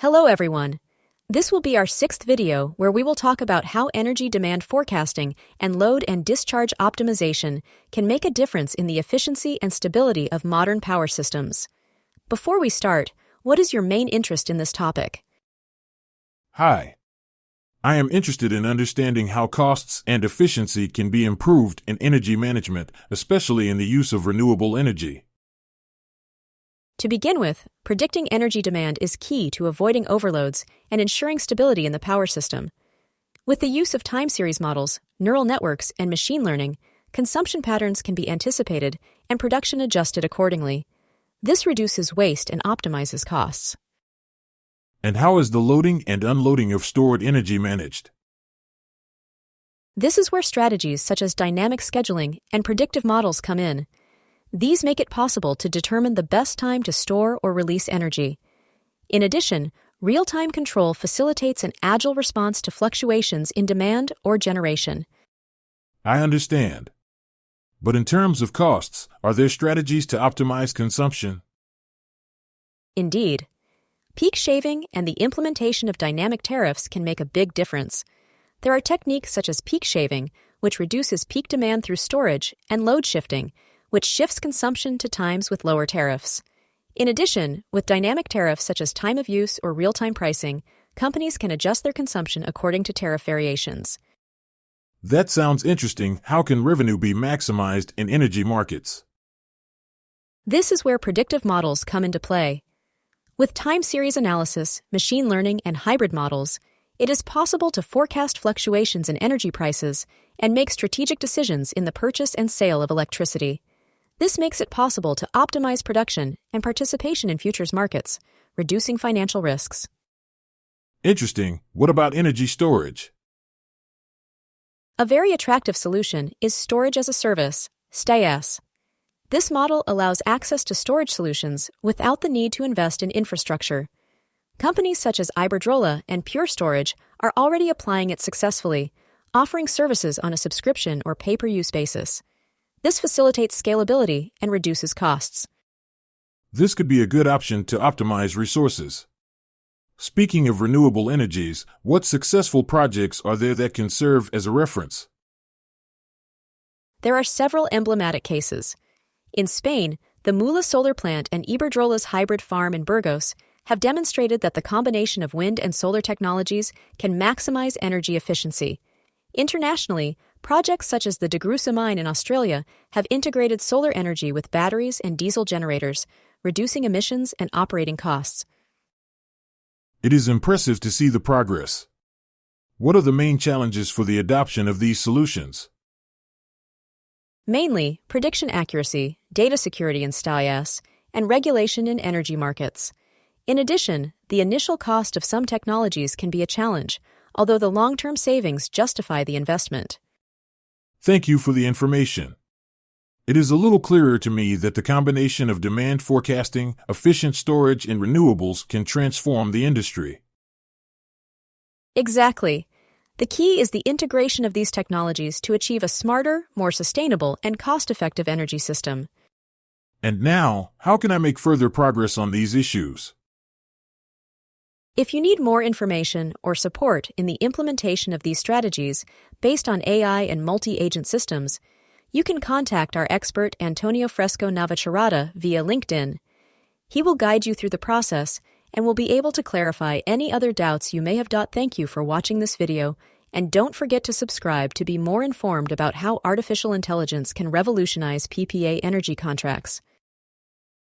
Hello everyone. This will be our 6th video where we will talk about how energy demand forecasting and load and discharge optimization can make a difference in the efficiency and stability of modern power systems. Before we start, what is your main interest in this topic? Hi. I am interested in understanding how costs and efficiency can be improved in energy management, especially in the use of renewable energy. To begin with, predicting energy demand is key to avoiding overloads and ensuring stability in the power system. With the use of time series models, neural networks, and machine learning, consumption patterns can be anticipated and production adjusted accordingly. This reduces waste and optimizes costs. And how is the loading and unloading of stored energy managed? This is where strategies such as dynamic scheduling and predictive models come in. These make it possible to determine the best time to store or release energy. In addition, real-time control facilitates an agile response to fluctuations in demand or generation. I understand. But in terms of costs, are there strategies to optimize consumption? Indeed. Peak shaving and the implementation of dynamic tariffs can make a big difference. There are techniques such as peak shaving, which reduces peak demand through storage, and load shifting, which shifts consumption to times with lower tariffs. In addition, with dynamic tariffs such as time of use or real-time pricing, companies can adjust their consumption according to tariff variations. That sounds interesting. How can revenue be maximized in energy markets? This is where predictive models come into play. With time series analysis, machine learning, and hybrid models, it is possible to forecast fluctuations in energy prices and make strategic decisions in the purchase and sale of electricity. This makes it possible to optimize production and participation in futures markets, reducing financial risks. Interesting. What about energy storage? A very attractive solution is storage as a service, STaaS. This model allows access to storage solutions without the need to invest in infrastructure. Companies such as Iberdrola and Pure Storage are already applying it successfully, offering services on a subscription or pay-per-use basis. This facilitates scalability and reduces costs. This could be a good option to optimize resources. Speaking of renewable energies, what successful projects are there that can serve as a reference? There are several emblematic cases. In Spain, the Mula solar plant and Iberdrola's hybrid farm in Burgos have demonstrated that the combination of wind and solar technologies can maximize energy efficiency. Internationally, projects such as the DeGrussa mine in Australia have integrated solar energy with batteries and diesel generators, reducing emissions and operating costs. It is impressive to see the progress. What are the main challenges for the adoption of these solutions? Mainly, prediction accuracy, data security in STaaS, and regulation in energy markets. In addition, the initial cost of some technologies can be a challenge, although the long-term savings justify the investment. Thank you for the information. It is a little clearer to me that the combination of demand forecasting, efficient storage, and renewables can transform the industry. Exactly. The key is the integration of these technologies to achieve a smarter, more sustainable, and cost-effective energy system. And now, how can I make further progress on these issues? If you need more information or support in the implementation of these strategies based on AI and multi-agent systems, you can contact our expert Antonio Fresco Navacerrada via LinkedIn. He will guide you through the process and will be able to clarify any other doubts you may have. Thank you for watching this video, and don't forget to subscribe to be more informed about how artificial intelligence can revolutionize PPA energy contracts.